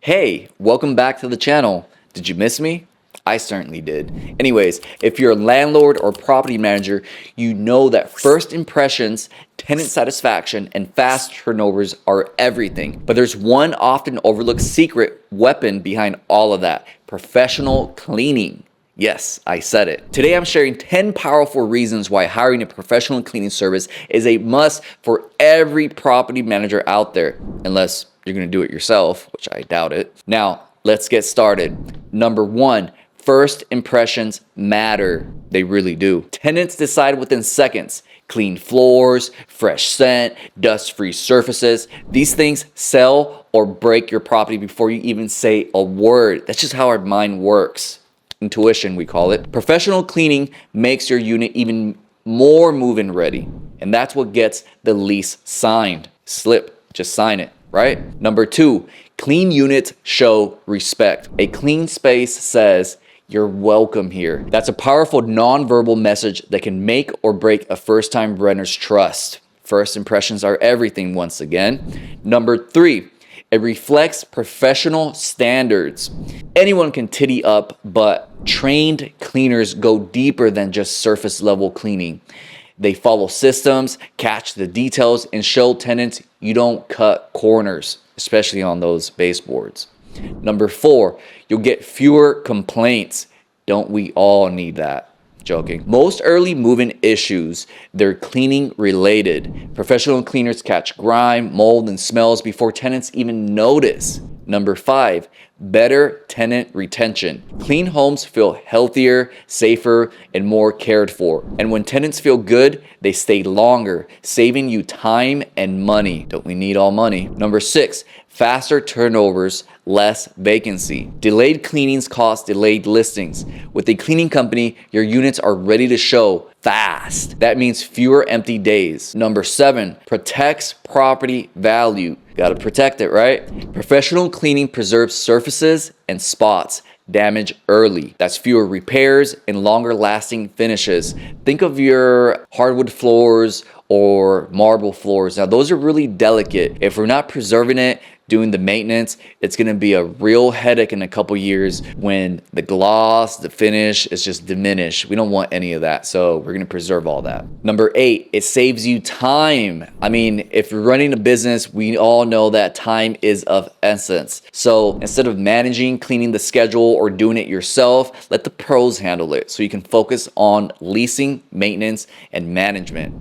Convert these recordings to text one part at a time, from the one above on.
Hey, welcome back to the channel. Did you miss me? I certainly did. Anyways, if you're a landlord or property manager, you know that first impressions, tenant satisfaction, and fast turnovers are everything. But there's one often overlooked secret weapon behind all of that: professional cleaning. Yes, I said it. Today I'm sharing 10 powerful reasons why hiring a professional cleaning service is a must for every property manager out there, unless you're gonna do it yourself, which I doubt it. Now, let's get started. Number one, first impressions matter. They really do. Tenants decide within seconds. Clean floors, fresh scent, dust-free surfaces. These things sell or break your property before you even say a word. That's just how our mind works. Intuition, we call it. Professional cleaning makes your unit even more move-in ready. And that's what gets the lease signed. Just sign it, right? Number two, clean units show respect. A clean space says, "You're welcome here." That's a powerful nonverbal message that can make or break a first-time renter's trust. First impressions are everything once again. Number three, it reflects professional standards. Anyone can titty up, but trained cleaners go deeper than just surface level cleaning. They follow systems, catch the details, and show tenants you don't cut corners, especially on those baseboards. Number four, you'll get fewer complaints. Don't we all need that? Joking. Most early move-in issues, they're cleaning related. Professional cleaners catch grime, mold, and smells before tenants even notice. Number five, better tenant retention. Clean homes feel healthier, safer, and more cared for. And when tenants feel good, they stay longer, saving you time and money. Don't we need all money? Number six, faster turnovers, less vacancy. Delayed cleanings cause delayed listings. With a cleaning company, your units are ready to show fast. That means fewer empty days. Number seven, protects property value. Gotta protect it, right? Professional cleaning preserves surfaces and spots damage early. That's fewer repairs and longer lasting finishes. Think of your hardwood floors or marble floors. Now, those are really delicate. If we're not preserving it, doing the maintenance, it's gonna be a real headache in a couple years when the gloss, the finish is just diminished. We don't want any of that, so we're gonna preserve all that. Number eight, it saves you time. I mean, if you're running a business, we all know that time is of essence. So instead of managing, cleaning the schedule, or doing it yourself, let the pros handle it so you can focus on leasing, maintenance, and management.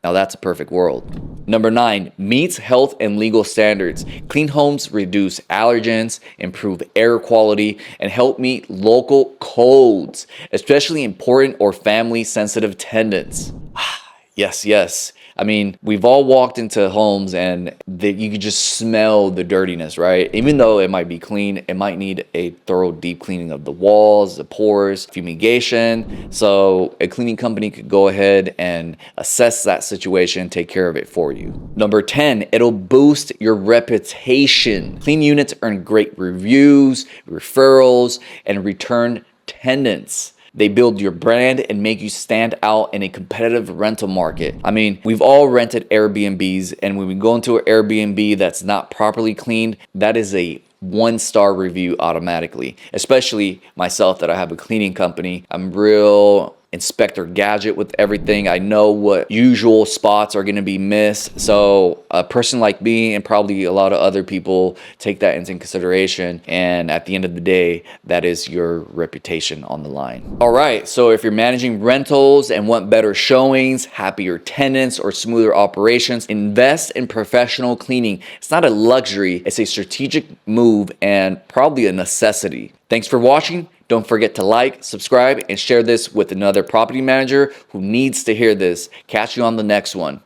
Now that's a perfect world. Number nine, meets health and legal standards. Clean homes reduce allergens, improve air quality, and help meet local codes, especially important or family sensitive tenants. Yes. I mean, we've all walked into homes and you could just smell the dirtiness, right? Even though it might be clean, it might need a thorough deep cleaning of the walls, the pores, fumigation. So a cleaning company could go ahead and assess that situation, take care of it for you. Number 10, it'll boost your reputation. Clean units earn great reviews, referrals, and return tenants. They build your brand and make you stand out in a competitive rental market. I mean, we've all rented Airbnbs, and when we go into an Airbnb that's not properly cleaned, that is a 1-star review automatically. Especially myself, that I have a cleaning company. I'm real Inspector Gadget with everything. I know what usual spots are going to be missed. So a person like me and probably a lot of other people take that into consideration. And at the end of the day, that is your reputation on the line. All right. So if you're managing rentals and want better showings, happier tenants, or smoother operations, invest in professional cleaning. It's not a luxury. It's a strategic move and probably a necessity. Thanks for watching. Don't forget to like, subscribe, and share this with another property manager who needs to hear this. Catch you on the next one.